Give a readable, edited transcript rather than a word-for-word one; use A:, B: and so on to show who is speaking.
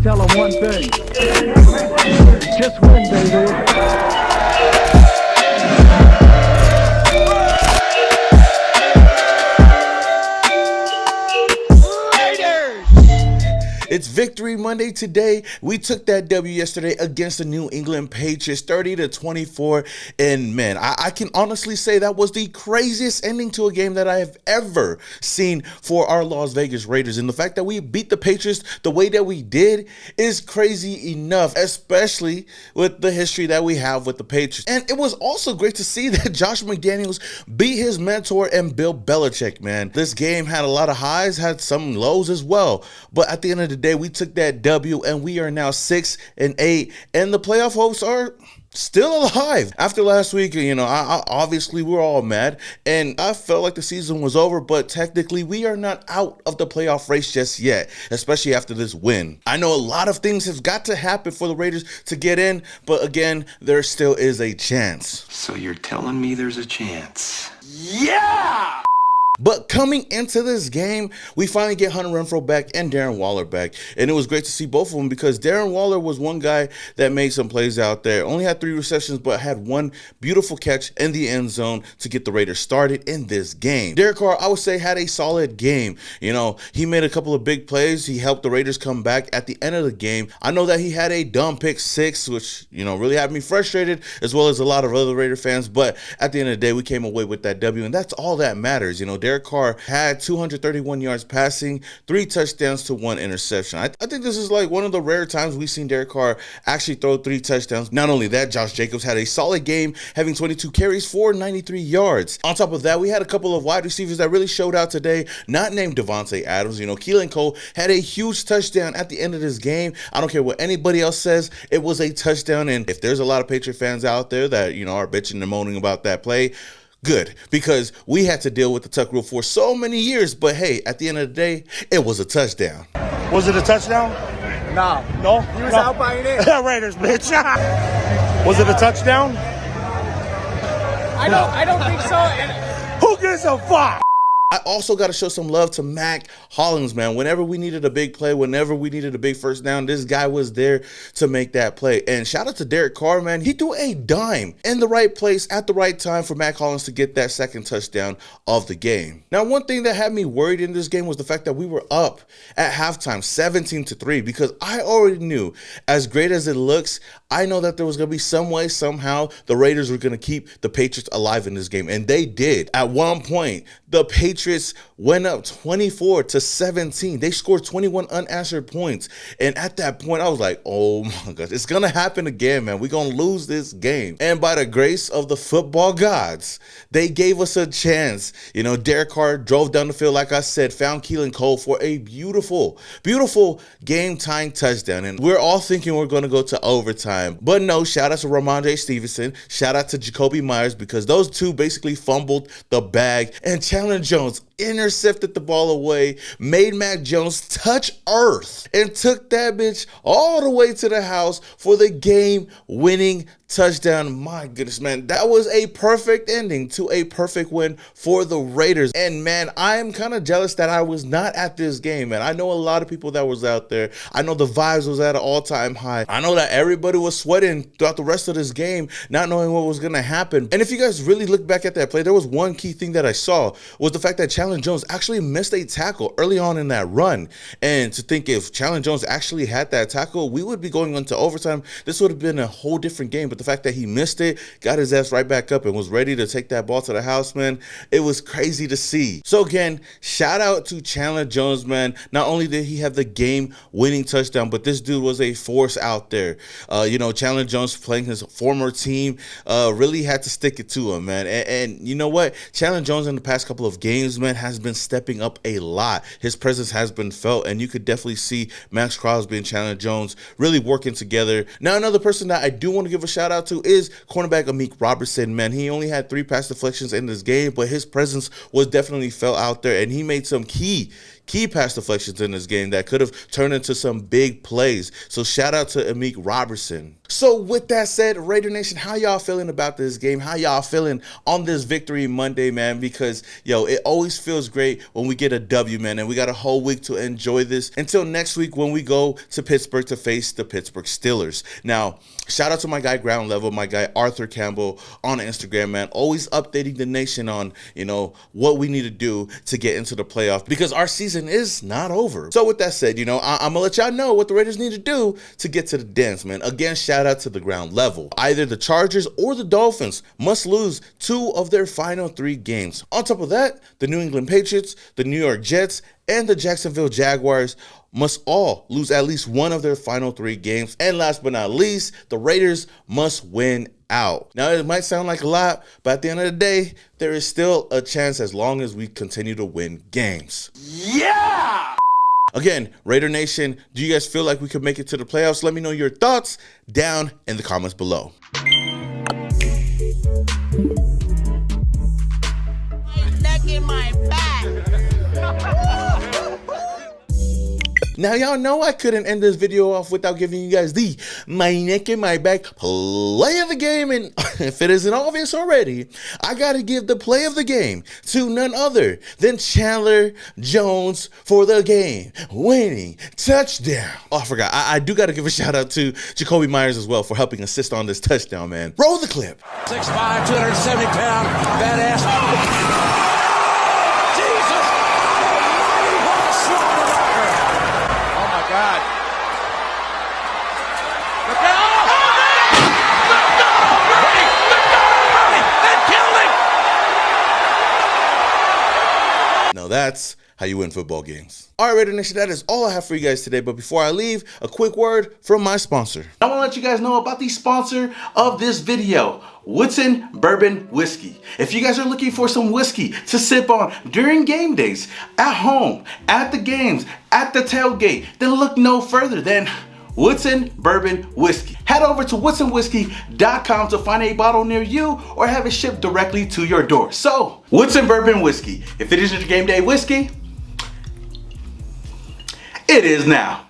A: tell them one thing. Just win, baby.
B: It's Victory Monday today. We took that W yesterday against the New England Patriots, 30-24. And man, I can honestly say that was the craziest ending to a game that I have ever seen for our Las Vegas Raiders. And the fact that we beat the Patriots the way that we did is crazy enough, especially with the history that we have with the Patriots. And it was also great to see that Josh McDaniels beat his mentor and Bill Belichick, man. This game had a lot of highs, had some lows as well. But at the end of the day, we took that W and we are now 6-8, and the playoff hopes are still alive. After last week, I obviously we're all mad and I felt like the season was over, but technically we are not out of the playoff race just yet, especially after this win. I know a lot of things have got to happen for the Raiders to get in, but again, there still is a chance.
C: So you're telling me there's a chance?
B: Yeah! But coming into this game, we finally get Hunter Renfrow back and Darren Waller back. And it was great to see both of them because Darren Waller was one guy that made some plays out there. Only had 3 receptions, but had one beautiful catch in the end zone to get the Raiders started in this game. Derek Carr, I would say, had a solid game. He made a couple of big plays. He helped the Raiders come back at the end of the game. I know that he had a dumb pick 6, which, really had me frustrated, as well as a lot of other Raider fans. But at the end of the day, we came away with that W, and that's all that matters. Derek Carr had 231 yards passing, 3 touchdowns to 1 interception. I think this is like one of the rare times we've seen Derek Carr actually throw 3 touchdowns. Not only that, Josh Jacobs had a solid game, having 22 carries for 93 yards. On top of that, we had a couple of wide receivers that really showed out today, not named Devontae Adams. Keelan Cole had a huge touchdown at the end of this game. I don't care what anybody else says, it was a touchdown. And if there's a lot of Patriot fans out there that, are bitching and moaning about that play, good, because we had to deal with the tuck rule for so many years. But hey, at the end of the day, it was a touchdown.
D: Was it a touchdown?
A: No.
D: No?
A: He was out by an inch.
D: Raiders, bitch. Was it a touchdown?
A: I don't think so. And
D: who gives a fuck?
B: I also got to show some love to Mac Hollins, man. Whenever we needed a big play, whenever we needed a big first down, this guy was there to make that play. And shout out to Derek Carr, man. He threw a dime in the right place at the right time for Mac Hollins to get that second touchdown of the game. Now, one thing that had me worried in this game was the fact that we were up at halftime 17-3, because I already knew, as great as it looks, I know that there was going to be some way, somehow, the Raiders were going to keep the Patriots alive in this game. And they did. At one point, the Patriots went up 24-17. They scored 21 unanswered points. And at that point, I was like, oh my gosh, it's going to happen again, man. We're going to lose this game. And by the grace of the football gods, they gave us a chance. Derek Carr drove down the field, like I said, found Keelan Cole for a beautiful, beautiful game-tying touchdown. And we're all thinking we're going to go to overtime. But no, shout out to Ramondre Stevenson. Shout out to Jacoby Myers, because those two basically fumbled the bag. And Chandler Jones intercepted the ball away, made Mac Jones touch earth, and took that bitch all the way to the house for the game-winning touchdown. My goodness, man, that was a perfect ending to a perfect win for the Raiders. And man, I am kind of jealous that I was not at this game, man. I know a lot of people that was out there. I know the vibes was at an all-time high. I know that everybody was sweating throughout the rest of this game, not knowing what was going to happen. And if you guys really look back at that play, there was one key thing that I saw, was the fact that Chandler Jones actually missed a tackle early on in that run. And to think if Chandler Jones actually had that tackle, we would be going into overtime. This would have been a whole different game. But the fact that he missed it, got his ass right back up and was ready to take that ball to the house, man, it was crazy to see. So again, shout out to Chandler Jones, man. Not only did he have the game-winning touchdown, but this dude was a force out there. Chandler Jones, playing his former team, really had to stick it to him, man. And you know what? Chandler Jones in the past couple of games, man, has been stepping up a lot. His presence has been felt, and you could definitely see Max Crosby and Chandler Jones really working together. Now, another person that I do want to give a shout out to is cornerback Amik Robertson, man. He only had 3 pass deflections in this game, but his presence was definitely felt out there, and he made some key key pass deflections in this game that could have turned into some big plays. So shout out to Amik Robertson. So with that said, Raider Nation, how y'all feeling about this game? How y'all feeling on this Victory Monday, man? Because, yo, it always feels great when we get a W, man, and we got a whole week to enjoy this until next week when we go to Pittsburgh to face the Pittsburgh Steelers. Now, shout out to my guy Ground Level, my guy Arthur Campbell on Instagram, man, always updating the nation on, you know, what we need to do to get into the playoff, because our season is not over. So with that said, you know, I'm gonna let y'all know what the Raiders need to do to get to the dance, man. Again, shout out to the Ground Level. Either the Chargers or the Dolphins must lose 2 of their final 3 games. On top of that, the New England Patriots, the New York Jets, and the Jacksonville Jaguars must all lose at least 1 of their final 3 games. And last but not least, the Raiders must win out. Now, it might sound like a lot, but at the end of the day, there is still a chance as long as we continue to win games. Yeah! Again, Raider Nation, do you guys feel like we could make it to the playoffs? Let me know your thoughts down in the comments below. Now, y'all know I couldn't end this video off without giving you guys the my neck and my back play of the game. And if it isn't obvious already, I got to give the play of the game to none other than Chandler Jones for the game winning touchdown. Oh, I forgot. I do got to give a shout out to Jacoby Myers as well for helping assist on this touchdown, man. Roll the clip.
E: 6'5", 270-pound, badass.
D: God.
B: Now that's how you win football games. All right, Raider Nation, that is all I have for you guys today. But before I leave, a quick word from my sponsor. I want to let you guys know about the sponsor of this video, Woodson Bourbon Whiskey. If you guys are looking for some whiskey to sip on during game days, at home, at the games, at the tailgate, then look no further than Woodson Bourbon Whiskey. Head over to woodsonwhiskey.com to find a bottle near you or have it shipped directly to your door. So, Woodson Bourbon Whiskey. If it isn't your game day whiskey, it is now.